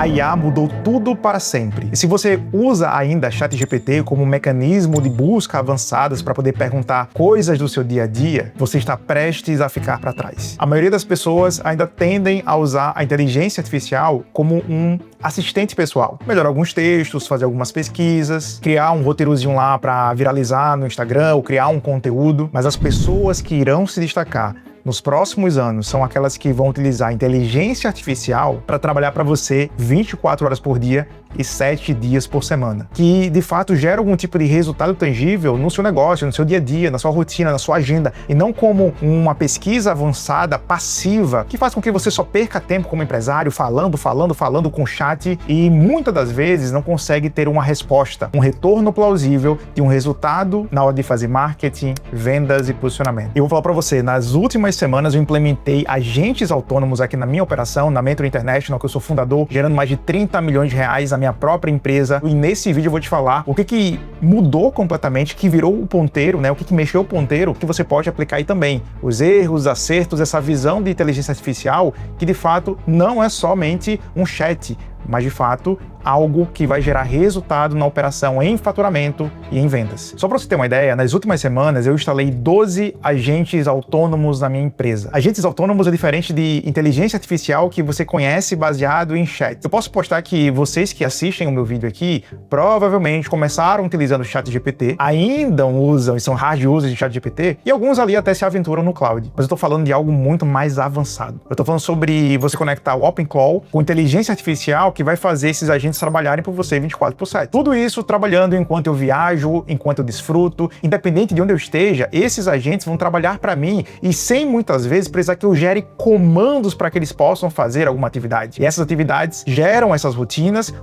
A IA mudou tudo para sempre. E se você usa ainda ChatGPT como um mecanismo de busca avançadas para poder perguntar coisas do seu dia a dia, você está prestes a ficar para trás. A maioria das pessoas ainda tendem a usar a inteligência artificial como um assistente pessoal. Melhorar alguns textos, fazer algumas pesquisas, criar um roteirozinho lá para viralizar no Instagram ou criar um conteúdo, mas as pessoas que irão se destacar nos próximos anos são aquelas que vão utilizar a inteligência artificial para trabalhar para você 24 horas por dia e 7 dias por semana, que de fato gera algum tipo de resultado tangível no seu negócio, no seu dia a dia, na sua rotina, na sua agenda, e não como uma pesquisa avançada, passiva, que faz com que você só perca tempo como empresário, falando com o chat e muitas das vezes não consegue ter uma resposta, um retorno plausível de um resultado na hora de fazer marketing, vendas e posicionamento. Eu vou falar para você, nas últimas semanas eu implementei agentes autônomos aqui na minha operação, na Mentor International, que eu sou fundador, gerando mais de 30 milhões de reais na minha própria empresa. E nesse vídeo eu vou te falar o que mudou completamente, que virou o ponteiro, né? O que mexeu o ponteiro, que você pode aplicar aí também. Os erros, os acertos, essa visão de inteligência artificial, que de fato não é somente um chat, mas de fato algo que vai gerar resultado na operação em faturamento e em vendas. Só para você ter uma ideia, nas últimas semanas eu instalei 12 agentes autônomos na minha empresa. Agentes autônomos é diferente de inteligência artificial que você conhece baseado em chat. Eu posso postar que vocês que assistem o meu vídeo aqui provavelmente começaram utilizando o ChatGPT, ainda usam e são hard users de ChatGPT, e alguns ali até se aventuram no cloud. Mas eu tô falando de algo muito mais avançado. Eu tô falando sobre você conectar o OpenClaw com inteligência artificial que vai fazer esses agentes trabalharem por você 24/7. Tudo isso trabalhando enquanto eu viajo, enquanto eu desfruto, independente de onde eu esteja, esses agentes vão trabalhar para mim e sem muitas vezes precisar que eu gere comandos para que eles possam fazer alguma atividade. E essas atividades geram essas rotinas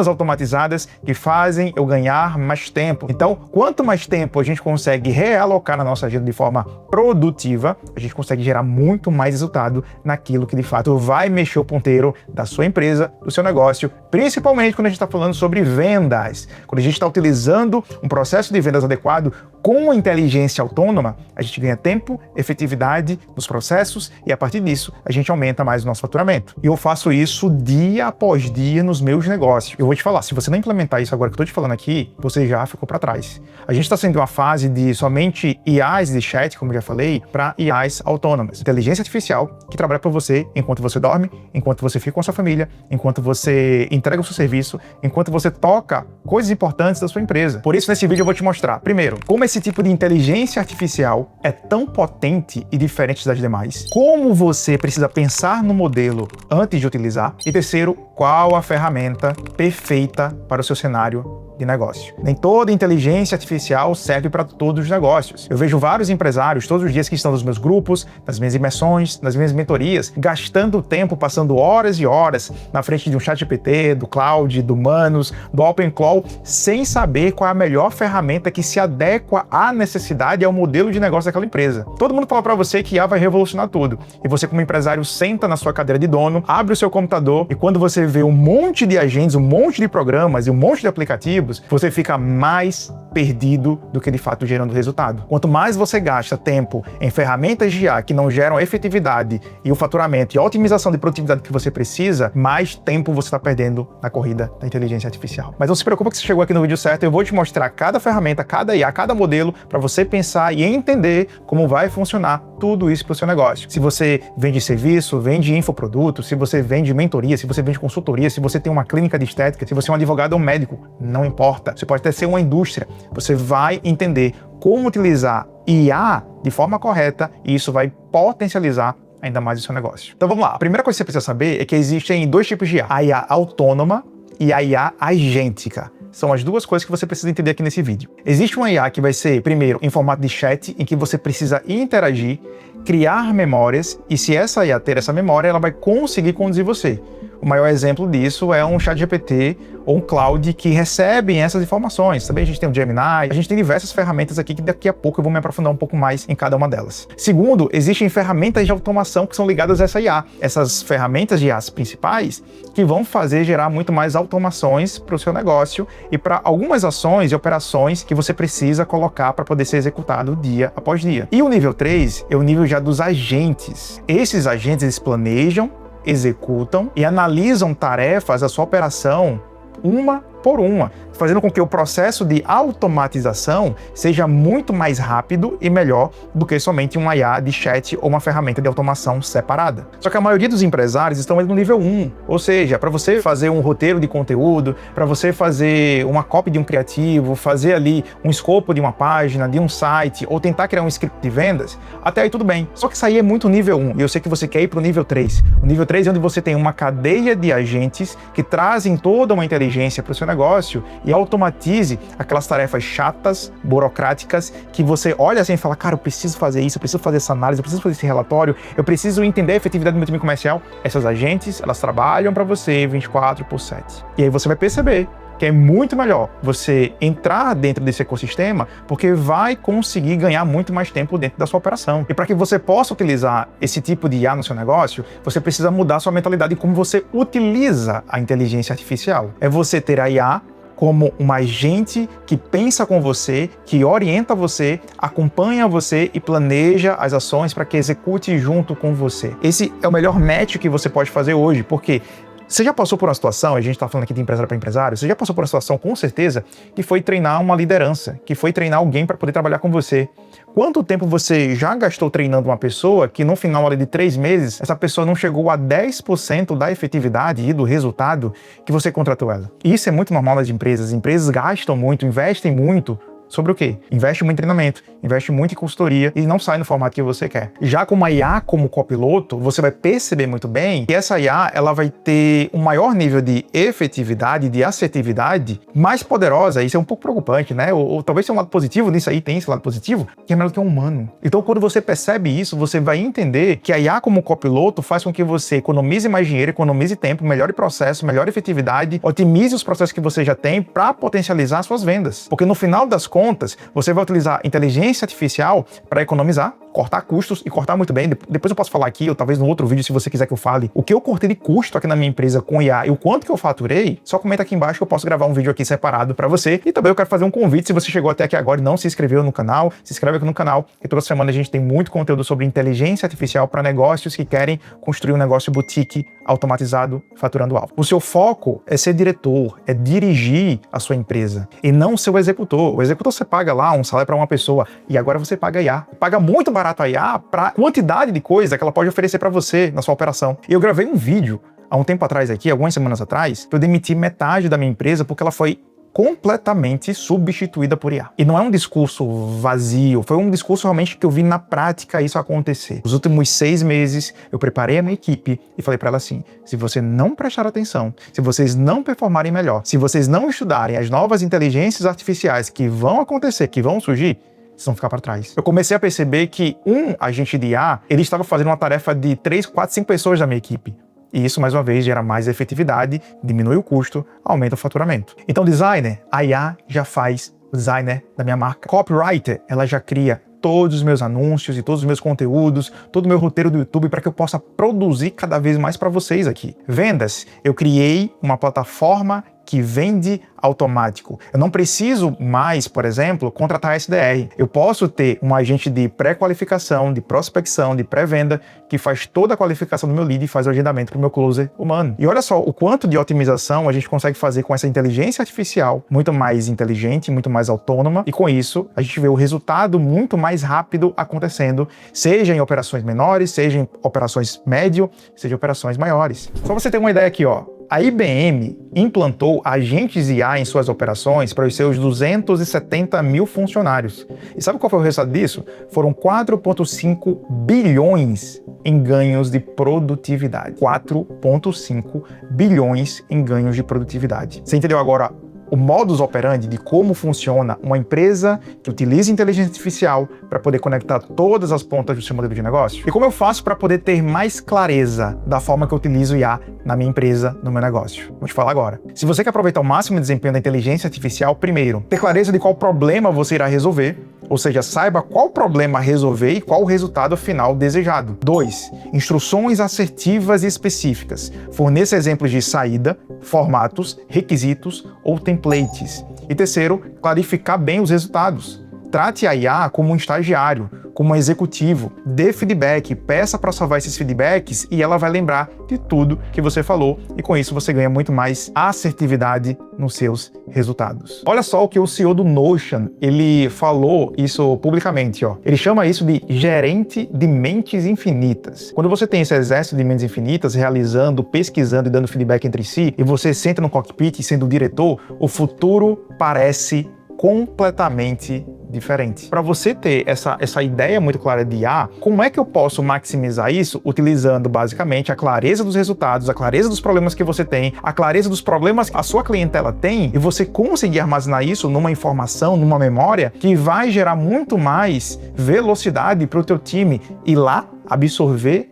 automatizadas que fazem eu ganhar mais tempo. Então, quanto mais tempo a gente consegue realocar na nossa agenda de forma produtiva, a gente consegue gerar muito mais resultado naquilo que de fato vai mexer o ponteiro da sua empresa, do seu negócio, principalmente quando a gente está falando sobre vendas. Quando a gente está utilizando um processo de vendas adequado com a inteligência autônoma, a gente ganha tempo, efetividade nos processos e a partir disso a gente aumenta mais o nosso faturamento. E eu faço isso dia após dia nos meus negócios. Eu vou te falar, se você não implementar isso agora que eu estou te falando aqui, você já ficou para trás. A gente está saindo de uma fase de somente IAs de chat, como eu já falei, para IAs autônomas. Inteligência artificial que trabalha para você enquanto você dorme, enquanto você fica com a sua família, enquanto você entrega o seu serviço, enquanto você toca coisas importantes da sua empresa. Por isso, nesse vídeo eu vou te mostrar, primeiro, como esse tipo de inteligência artificial é tão potente e diferente das demais, como você precisa pensar no modelo antes de utilizar, e terceiro, qual a ferramenta perfeita para o seu cenário de negócio. Nem toda inteligência artificial serve para todos os negócios. Eu vejo vários empresários todos os dias que estão nos meus grupos, nas minhas imersões, nas minhas mentorias, gastando tempo, passando horas e horas na frente de um ChatGPT, do Cloud, do Manus, do OpenClaw, sem saber qual é a melhor ferramenta que se adequa à necessidade e ao modelo de negócio daquela empresa. Todo mundo fala para você que IA vai revolucionar tudo. E você, como empresário, senta na sua cadeira de dono, abre o seu computador e quando você vê um monte de agentes, um monte de programas e um monte de aplicativos, você fica mais perdido do que de fato gerando resultado. Quanto mais você gasta tempo em ferramentas de IA que não geram efetividade e o faturamento e a otimização de produtividade que você precisa, mais tempo você está perdendo na corrida da inteligência artificial. Mas não se preocupa que você chegou aqui no vídeo certo, eu vou te mostrar cada ferramenta, cada IA, cada modelo para você pensar e entender como vai funcionar tudo isso para o seu negócio. Se você vende serviço, vende infoproduto, se você vende mentoria, se você vende consultoria, se você tem uma clínica de estética, se você é um advogado ou um médico, não importa. Você pode até ser uma indústria. Você vai entender como utilizar IA de forma correta e isso vai potencializar ainda mais o seu negócio. Então vamos lá. A primeira coisa que você precisa saber é que existem dois tipos de IA. A IA autônoma e a IA agêntica. São as duas coisas que você precisa entender aqui nesse vídeo. Existe uma IA que vai ser, primeiro, em formato de chat, em que você precisa interagir, criar memórias, e se essa IA ter essa memória, ela vai conseguir conduzir você. O maior exemplo disso é um ChatGPT ou um Cloud que recebem essas informações. Também a gente tem o Gemini, a gente tem diversas ferramentas aqui que daqui a pouco eu vou me aprofundar um pouco mais em cada uma delas. Segundo, existem ferramentas de automação que são ligadas a essa IA. Essas ferramentas de IAs principais que vão fazer gerar muito mais automações para o seu negócio e para algumas ações e operações que você precisa colocar para poder ser executado dia após dia. E o nível 3 é o nível já dos agentes. Esses agentes, eles planejam, executam e analisam tarefas da sua operação uma por uma, fazendo com que o processo de automatização seja muito mais rápido e melhor do que somente um IA de chat ou uma ferramenta de automação separada. Só que a maioria dos empresários estão no nível 1, ou seja, para você fazer um roteiro de conteúdo, para você fazer uma copy de um criativo, fazer ali um escopo de uma página, de um site, ou tentar criar um script de vendas, até aí tudo bem. Só que isso aí é muito nível 1, e eu sei que você quer ir para o nível 3. O nível 3 é onde você tem uma cadeia de agentes que trazem toda uma inteligência para o seu negócio e automatize aquelas tarefas chatas, burocráticas, que você olha assim e fala, cara, eu preciso fazer isso, eu preciso fazer essa análise, eu preciso fazer esse relatório, eu preciso entender a efetividade do meu time comercial. Essas agentes, elas trabalham para você 24/7. E aí você vai perceber que é muito melhor você entrar dentro desse ecossistema, porque vai conseguir ganhar muito mais tempo dentro da sua operação. E para que você possa utilizar esse tipo de IA no seu negócio, você precisa mudar sua mentalidade de como você utiliza a inteligência artificial. É você ter a IA como um agente que pensa com você, que orienta você, acompanha você e planeja as ações para que execute junto com você. Esse é o melhor match que você pode fazer hoje, porque você já passou por uma situação, a gente está falando aqui de empresário para empresário, você já passou por uma situação com certeza que foi treinar uma liderança, que foi treinar alguém para poder trabalhar com você. Quanto tempo você já gastou treinando uma pessoa que no final ali de 3 meses, essa pessoa não chegou a 10% da efetividade e do resultado que você contratou ela? Isso é muito normal nas empresas. As empresas gastam muito, investem muito. Sobre o quê? Investe muito em treinamento, investe muito em consultoria e não sai no formato que você quer. Já com uma IA como copiloto, você vai perceber muito bem que essa IA ela vai ter um maior nível de efetividade, de assertividade mais poderosa. Isso é um pouco preocupante, né? Ou talvez tenha um lado positivo nisso aí, tem esse lado positivo, que é melhor do que um humano. Então, quando você percebe isso, você vai entender que a IA como copiloto faz com que você economize mais dinheiro, economize tempo, melhore processo, melhore efetividade, otimize os processos que você já tem para potencializar suas vendas. Porque no final das contas, você vai utilizar inteligência artificial para economizar, cortar custos e cortar muito bem. Depois eu posso falar aqui, ou talvez no outro vídeo, se você quiser que eu fale, o que eu cortei de custo aqui na minha empresa com IA e o quanto que eu faturei, só comenta aqui embaixo que eu posso gravar um vídeo aqui separado para você. E também eu quero fazer um convite, se você chegou até aqui agora e não se inscreveu no canal, se inscreve aqui no canal, que toda semana a gente tem muito conteúdo sobre inteligência artificial para negócios que querem construir um negócio boutique, automatizado, faturando alto. O seu foco é ser diretor, é dirigir a sua empresa e não ser o executor. O executor você paga lá um salário para uma pessoa e agora você paga IA. Paga muito barato a IA para a quantidade de coisa que ela pode oferecer para você na sua operação. E eu gravei um vídeo há um tempo atrás aqui, algumas semanas atrás, que eu demiti metade da minha empresa porque ela foi completamente substituída por IA. E não é um discurso vazio, foi um discurso realmente que eu vi na prática isso acontecer. Nos últimos 6 meses, eu preparei a minha equipe e falei para ela assim, se você não prestar atenção, se vocês não performarem melhor, se vocês não estudarem as novas inteligências artificiais que vão acontecer, que vão surgir, vocês vão ficar para trás. Eu comecei a perceber que um agente de IA, ele estava fazendo uma tarefa de 3, 4, 5 pessoas da minha equipe. E isso, mais uma vez, gera mais efetividade, diminui o custo, aumenta o faturamento. Então, designer, a IA já faz o designer da minha marca. Copywriter, ela já cria todos os meus anúncios e todos os meus conteúdos, todo o meu roteiro do YouTube para que eu possa produzir cada vez mais para vocês aqui. Vendas, eu criei uma plataforma que vende automático. Eu não preciso mais, por exemplo, contratar SDR. Eu posso ter um agente de pré-qualificação, de prospecção, de pré-venda, que faz toda a qualificação do meu lead e faz o agendamento para o meu closer humano. E olha só o quanto de otimização a gente consegue fazer com essa inteligência artificial, muito mais inteligente, muito mais autônoma, e com isso a gente vê o resultado muito mais rápido acontecendo, seja em operações menores, seja em operações médio, seja em operações maiores. Só você ter uma ideia aqui, ó. A IBM implantou agentes IA em suas operações para os seus 270 mil funcionários. E sabe qual foi o resultado disso? Foram 4,5 bilhões em ganhos de produtividade. 4,5 bilhões em ganhos de produtividade. Você entendeu agora o modus operandi de como funciona uma empresa que utiliza inteligência artificial para poder conectar todas as pontas do seu modelo de negócio? E como eu faço para poder ter mais clareza da forma que eu utilizo IA na minha empresa, no meu negócio? Vou te falar agora. Se você quer aproveitar o máximo de desempenho da inteligência artificial, primeiro, ter clareza de qual problema você irá resolver, ou seja, saiba qual problema resolver e qual o resultado final desejado. 2. Instruções assertivas e específicas. Forneça exemplos de saída, formatos, requisitos ou templates. E terceiro, clarificar bem os resultados. Trate a IA como um estagiário, como um executivo. Dê feedback, peça para salvar esses feedbacks e ela vai lembrar de tudo que você falou e com isso você ganha muito mais assertividade nos seus resultados. Olha só o que o CEO do Notion, ele falou isso publicamente, ó. Ele chama isso de gerente de mentes infinitas. Quando você tem esse exército de mentes infinitas realizando, pesquisando e dando feedback entre si e você senta no cockpit sendo o diretor, o futuro parece completamente diferente. Para você ter essa ideia muito clara de IA, como é que eu posso maximizar isso? Utilizando basicamente a clareza dos resultados, a clareza dos problemas que você tem, a clareza dos problemas que a sua clientela tem e você conseguir armazenar isso numa informação, numa memória que vai gerar muito mais velocidade para o teu time ir lá, absorver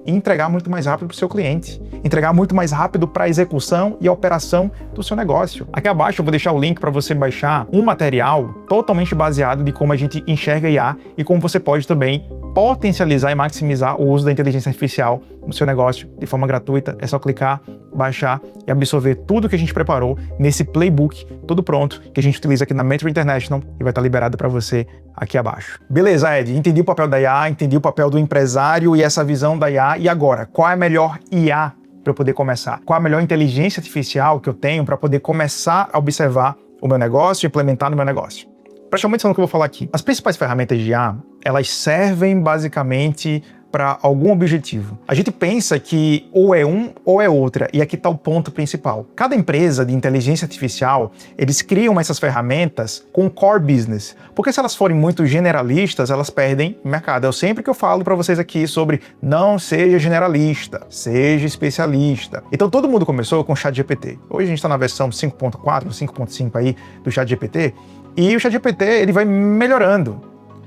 e entregar muito mais rápido para o seu cliente, entregar muito mais rápido para a execução e a operação do seu negócio. Aqui abaixo eu vou deixar o link para você baixar um material totalmente baseado de como a gente enxerga IA e como você pode também potencializar e maximizar o uso da inteligência artificial no seu negócio de forma gratuita. É só clicar, baixar e absorver tudo que a gente preparou nesse playbook, todo pronto, que a gente utiliza aqui na Mentor International e vai estar liberado para você aqui abaixo. Beleza, Ed, entendi o papel da IA, entendi o papel do empresário e essa visão da IA. E agora, qual é a melhor IA para eu poder começar? Qual é a melhor inteligência artificial que eu tenho para poder começar a observar o meu negócio e implementar no meu negócio? Preste atenção no que eu vou falar aqui. As principais ferramentas de IA, elas servem basicamente para algum objetivo. A gente pensa que ou é um ou é outra, e aqui está o ponto principal. Cada empresa de inteligência artificial, eles criam essas ferramentas com core business, porque se elas forem muito generalistas, elas perdem mercado. É sempre que eu falo para vocês aqui sobre não seja generalista, seja especialista. Então todo mundo começou com o ChatGPT. Hoje a gente está na versão 5.4, 5.5 aí do ChatGPT, e o ChatGPT ele vai melhorando.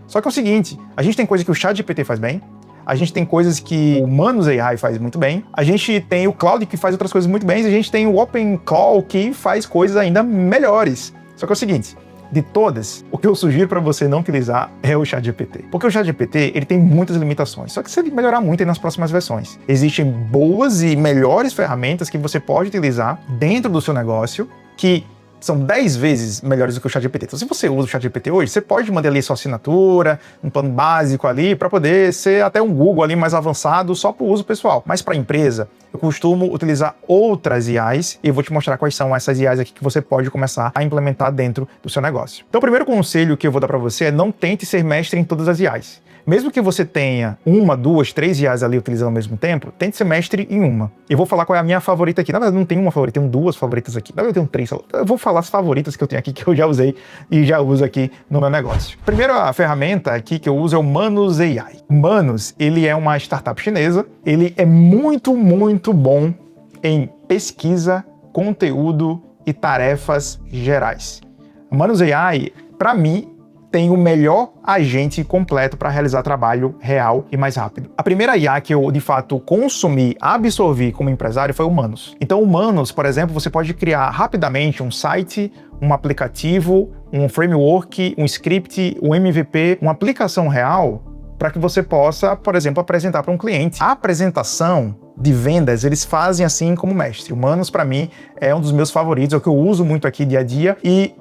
Só que é o seguinte, a gente tem coisa que o ChatGPT faz bem, a gente tem coisas que o Manus AI faz muito bem, a gente tem o Claude que faz outras coisas muito bem, e a gente tem o OpenClaw que faz coisas ainda melhores. Só que é o seguinte, de todas, o que eu sugiro para você não utilizar é o ChatGPT. Porque o ChatGPT, ele tem muitas limitações, só que se ele melhorar muito aí nas próximas versões. Existem boas e melhores ferramentas que você pode utilizar dentro do seu negócio, que são 10 vezes melhores do que o ChatGPT. Então, se você usa o ChatGPT hoje, você pode mandar ali sua assinatura, um plano básico ali, para poder ser até um Google ali mais avançado só para o uso pessoal. Mas para a empresa, eu costumo utilizar outras IAs e eu vou te mostrar quais são essas IAs aqui que você pode começar a implementar dentro do seu negócio. Então, o primeiro conselho que eu vou dar para você é não tente ser mestre em todas as IAs. Mesmo que você tenha uma, duas, três IAs ali utilizando ao mesmo tempo, tente ser mestre em uma. Eu vou falar qual é a minha favorita aqui. Na verdade, não tem uma favorita, tenho duas favoritas aqui. Na verdade, eu tenho três. Eu vou falar as favoritas que eu tenho aqui, que eu já usei e já uso aqui no meu negócio. Primeiro, a ferramenta aqui que eu uso é o Manus AI. O Manus, ele é uma startup chinesa. Ele é muito, muito bom em pesquisa, conteúdo e tarefas gerais. O Manus AI, para mim, tem o melhor agente completo para realizar trabalho real e mais rápido. A primeira IA que eu, de fato, consumi, absorvi como empresário foi o Manus. Então, o Manus, por exemplo, você pode criar rapidamente um site, um aplicativo, um framework, um script, um MVP, uma aplicação real para que você possa, por exemplo, apresentar para um cliente. A apresentação de vendas, eles fazem assim como mestre. O Manus, para mim, é um dos meus favoritos, é o que eu uso muito aqui dia a dia. E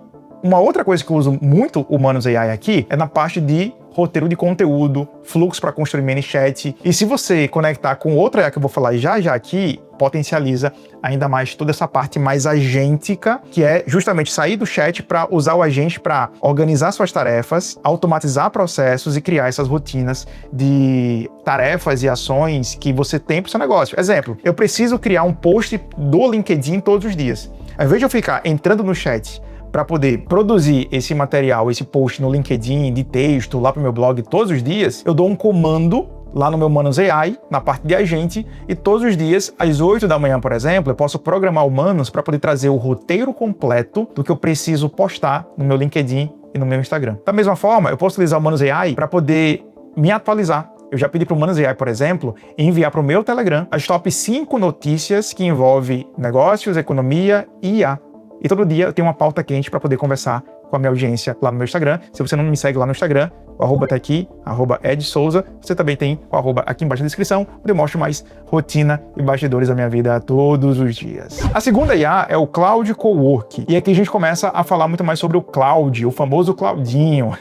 uma outra coisa que eu uso muito o Manus AI aqui é na parte de roteiro de conteúdo, fluxo para construir ManyChat. E se você conectar com outra AI que eu vou falar já aqui, potencializa ainda mais toda essa parte mais agêntica, que é justamente sair do chat para usar o agente para organizar suas tarefas, automatizar processos e criar essas rotinas de tarefas e ações que você tem para o seu negócio. Exemplo, eu preciso criar um post do LinkedIn todos os dias. Ao invés de eu ficar entrando no chat para poder produzir esse material, esse post no LinkedIn, de texto, lá para o meu blog todos os dias, eu dou um comando lá no meu Manus AI, na parte de agente, e todos os dias, às 8 da manhã, por exemplo, eu posso programar o Manus para poder trazer o roteiro completo do que eu preciso postar no meu LinkedIn e no meu Instagram. Da mesma forma, eu posso utilizar o Manus AI para poder me atualizar. Eu já pedi para o Manus AI, por exemplo, enviar para o meu Telegram as top 5 notícias que envolvem negócios, economia e IA. E todo dia eu tenho uma pauta quente para poder conversar com a minha audiência lá no meu Instagram. Se você não me segue lá no Instagram, o arroba tá aqui, @EdSouza. Você também tem o arroba aqui embaixo na descrição, onde eu mostro mais rotina e bastidores da minha vida todos os dias. A segunda IA é o Cloud Cowork. E aqui a gente começa a falar muito mais sobre o Cloud, o famoso Claudinho.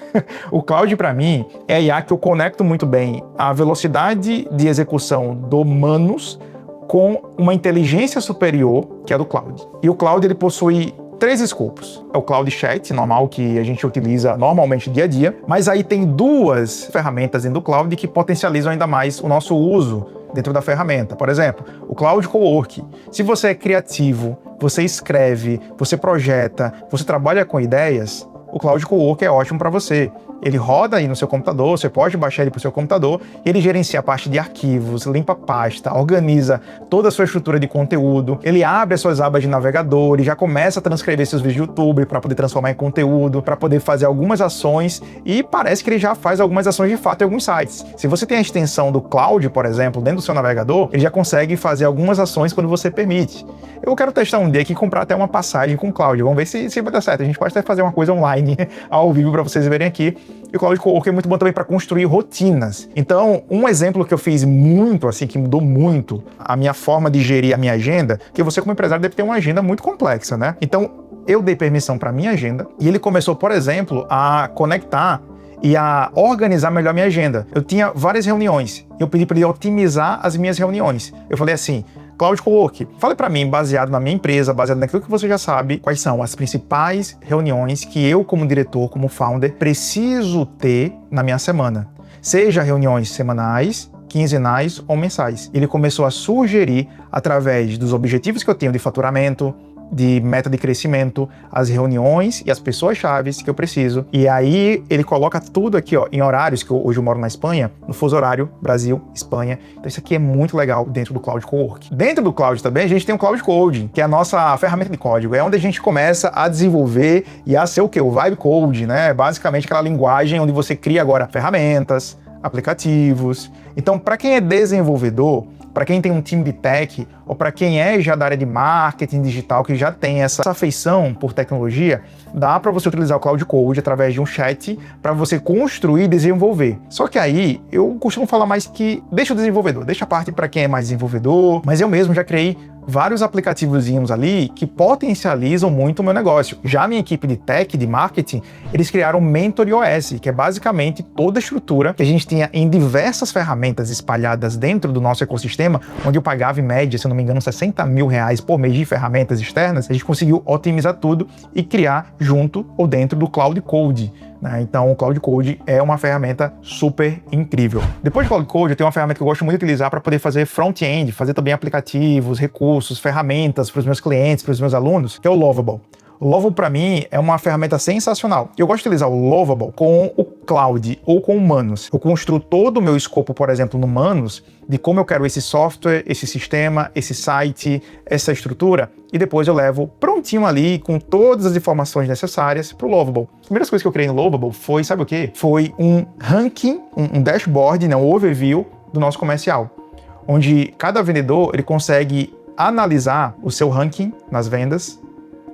O Cloud, para mim, é a IA que eu conecto muito bem a velocidade de execução do humanos com uma inteligência superior, que é a do Cloud. E o Cloud, ele possui 3 escopos. É o Cloud Chat, normal, que a gente utiliza normalmente dia a dia, mas aí tem 2 ferramentas dentro do Cloud que potencializam ainda mais o nosso uso dentro da ferramenta. Por exemplo, o Cloud Cowork. Se você é criativo, você escreve, você projeta, você trabalha com ideias, o Cloud Cowork é ótimo para você. Ele roda aí no seu computador, você pode baixar ele para o seu computador, e ele gerencia a parte de arquivos, limpa a pasta, organiza toda a sua estrutura de conteúdo, ele abre as suas abas de navegador e já começa a transcrever seus vídeos do YouTube para poder transformar em conteúdo, para poder fazer algumas ações, e parece que ele já faz algumas ações de fato em alguns sites. Se você tem a extensão do Cloud, por exemplo, dentro do seu navegador, ele já consegue fazer algumas ações quando você permite. Eu quero testar um dia aqui e comprar até uma passagem com o Cloud, vamos ver se vai dar certo. A gente pode até fazer uma coisa online, ao vivo, para vocês verem aqui. E o Cloud Cowork é muito bom também para construir rotinas. Então, um exemplo que eu fiz muito, assim, que mudou muito a minha forma de gerir a minha agenda, que você como empresário deve ter uma agenda muito complexa, né? Então, eu dei permissão para minha agenda e ele começou, por exemplo, a conectar e a organizar melhor minha agenda. Eu tinha várias reuniões, eu pedi para ele otimizar as minhas reuniões. Eu falei assim: Cloud Cowork, fale para mim, baseado na minha empresa, baseado naquilo que você já sabe, quais são as principais reuniões que eu, como diretor, como founder, preciso ter na minha semana. Seja reuniões semanais, quinzenais ou mensais. Ele começou a sugerir, através dos objetivos que eu tenho de faturamento, de meta de crescimento, as reuniões e as pessoas-chave que eu preciso. E aí ele coloca tudo aqui, ó, em horários, que hoje eu moro na Espanha, no fuso horário Brasil, Espanha. Então isso aqui é muito legal dentro do Cloud Cowork. Dentro do Cloud também a gente tem o Cloud Coding, que é a nossa ferramenta de código. É onde a gente começa a desenvolver e a ser o quê? O Vibe Code, né? Basicamente aquela linguagem onde você cria agora ferramentas, aplicativos. Então, para quem é desenvolvedor, para quem tem um time de tech, ou para quem é já da área de marketing digital, que já tem essa afeição por tecnologia, dá para você utilizar o Cloud Code através de um chat para você construir e desenvolver. Só que aí, eu costumo falar mais que deixa o desenvolvedor, deixa a parte para quem é mais desenvolvedor, mas eu mesmo já criei vários aplicativozinhos ali que potencializam muito o meu negócio. Já a minha equipe de tech, de marketing, eles criaram o MentorOS, que é basicamente toda a estrutura que a gente tinha em diversas ferramentas espalhadas dentro do nosso ecossistema, onde eu pagava em média, se eu não me engano, R$60 mil por mês de ferramentas externas. A gente conseguiu otimizar tudo e criar junto ou dentro do Cloud Code. Então o Cloud Code é uma ferramenta super incrível. Depois do Cloud Code, eu tenho uma ferramenta que eu gosto muito de utilizar para poder fazer front-end, fazer também aplicativos, recursos, ferramentas para os meus clientes, para os meus alunos, que é o Lovable. O Lovable, para mim, é uma ferramenta sensacional. Eu gosto de utilizar o Lovable com o Cloud ou com o Manus. Eu construo todo o meu escopo, por exemplo, no Manus, de como eu quero esse software, esse sistema, esse site, essa estrutura, e depois eu levo prontinho ali, com todas as informações necessárias, para o Lovable. As primeiras coisas que eu criei no Lovable foi, sabe o quê? Foi um ranking, um dashboard, né, um overview do nosso comercial, onde cada vendedor ele consegue analisar o seu ranking nas vendas,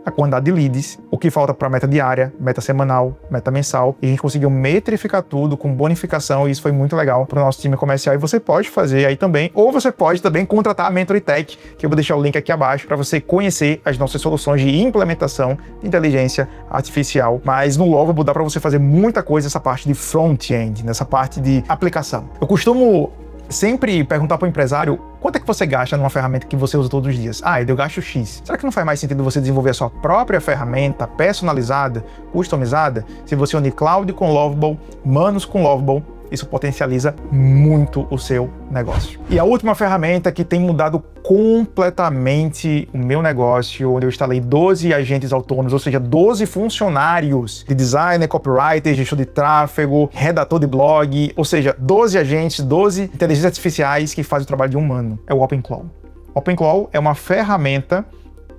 a quantidade de leads, o que falta para meta diária, meta semanal, meta mensal, e a gente conseguiu metrificar tudo com bonificação, e isso foi muito legal para o nosso time comercial, e você pode fazer aí também, ou você pode também contratar a MentorTech, que eu vou deixar o link aqui abaixo para você conhecer as nossas soluções de implementação de inteligência artificial. Mas no Lovable dá para você fazer muita coisa nessa parte de front-end, nessa parte de aplicação. Eu costumo sempre perguntar para o empresário: quanto é que você gasta numa ferramenta que você usa todos os dias? Eu gasto X. Será que não faz mais sentido você desenvolver a sua própria ferramenta personalizada, customizada? Se você unir Cloud com Lovable, Manus com Lovable, isso potencializa muito o seu negócio. E a última ferramenta que tem mudado completamente o meu negócio, onde eu instalei 12 agentes autônomos, ou seja, 12 funcionários de designer, copywriter, gestor de tráfego, redator de blog, ou seja, 12 agentes, 12 inteligências artificiais que fazem o trabalho de um humano. É o OpenClaw. OpenClaw é uma ferramenta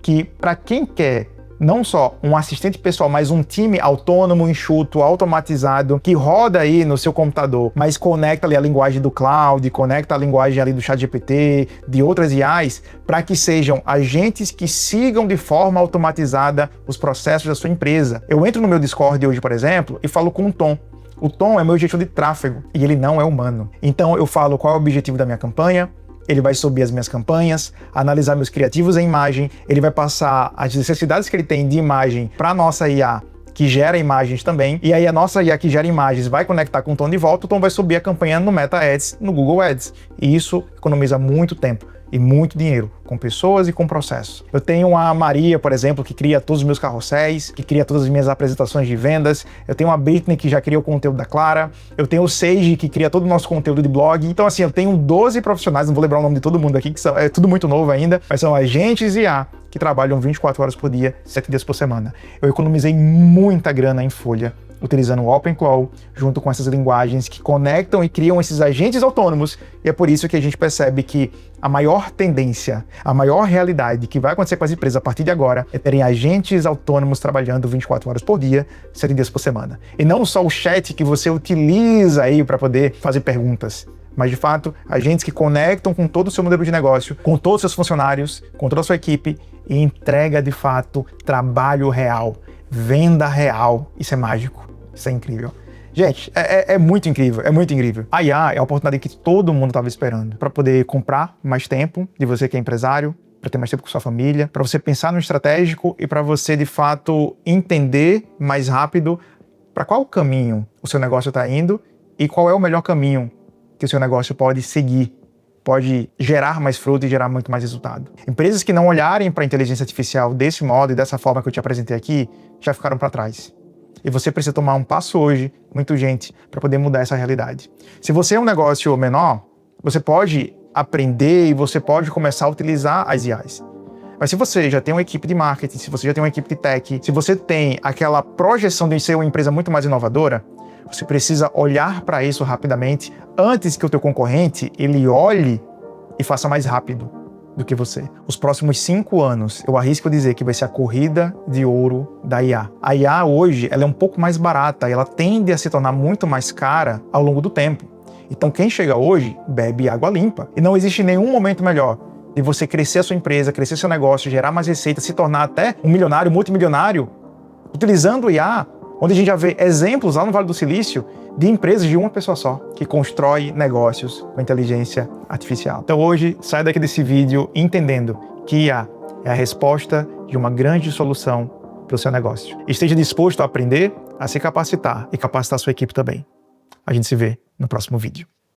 que, para quem quer não só um assistente pessoal, mas um time autônomo, enxuto, automatizado, que roda aí no seu computador, mas conecta ali a linguagem do cloud, conecta a linguagem ali do ChatGPT, de outras IAs, para que sejam agentes que sigam de forma automatizada os processos da sua empresa. Eu entro no meu Discord hoje, por exemplo, e falo com o Tom. O Tom é meu gestor de tráfego e ele não é humano. Então eu falo qual é o objetivo da minha campanha, ele vai subir as minhas campanhas, analisar meus criativos em imagem, ele vai passar as necessidades que ele tem de imagem para a nossa IA, que gera imagens também, e aí a nossa IA que gera imagens vai conectar com o Tom de volta, o Tom vai subir a campanha no Meta Ads, no Google Ads. E isso economiza muito tempo e muito dinheiro, com pessoas e com processos. Eu tenho a Maria, por exemplo, que cria todos os meus carrosséis, que cria todas as minhas apresentações de vendas. Eu tenho a Britney, que já cria o conteúdo da Clara. Eu tenho o Sage, que cria todo o nosso conteúdo de blog. Então, assim, eu tenho 12 profissionais, não vou lembrar o nome de todo mundo aqui, que é tudo muito novo ainda, mas são agentes IA que trabalham 24 horas por dia, 7 dias por semana. Eu economizei muita grana em folha, utilizando o OpenClaw, junto com essas linguagens que conectam e criam esses agentes autônomos, e é por isso que a gente percebe que a maior tendência, a maior realidade que vai acontecer com as empresas a partir de agora é terem agentes autônomos trabalhando 24 horas por dia, 7 dias por semana. E não só o chat que você utiliza aí para poder fazer perguntas, mas de fato, agentes que conectam com todo o seu modelo de negócio, com todos os seus funcionários, com toda a sua equipe e entrega de fato trabalho real, venda real. Isso é mágico, isso é incrível. Gente, é muito incrível, é muito incrível. A IA é a oportunidade que todo mundo estava esperando para poder comprar mais tempo de você que é empresário, para ter mais tempo com sua família, para você pensar no estratégico e para você de fato entender mais rápido para qual caminho o seu negócio está indo e qual é o melhor caminho que o seu negócio pode seguir, pode gerar mais fruto e gerar muito mais resultado. Empresas que não olharem para a inteligência artificial desse modo e dessa forma que eu te apresentei aqui, já ficaram para trás. E você precisa tomar um passo hoje, muito urgente, para poder mudar essa realidade. Se você é um negócio menor, você pode aprender e você pode começar a utilizar as IAs. Mas se você já tem uma equipe de marketing, se você já tem uma equipe de tech, se você tem aquela projeção de ser uma empresa muito mais inovadora, você precisa olhar para isso rapidamente antes que o teu concorrente ele olhe e faça mais rápido do que você. Os próximos 5 anos, eu arrisco dizer que vai ser a corrida de ouro da IA. A IA hoje ela é um pouco mais barata, ela tende a se tornar muito mais cara ao longo do tempo. Então quem chega hoje bebe água limpa. E não existe nenhum momento melhor de você crescer a sua empresa, crescer seu negócio, gerar mais receita, se tornar até um milionário, multimilionário, utilizando o IA, onde a gente já vê exemplos lá no Vale do Silício de empresas de uma pessoa só que constrói negócios com inteligência artificial. Então hoje, sai daqui desse vídeo entendendo que IA é a resposta de uma grande solução para o seu negócio. Esteja disposto a aprender, a se capacitar e capacitar a sua equipe também. A gente se vê no próximo vídeo.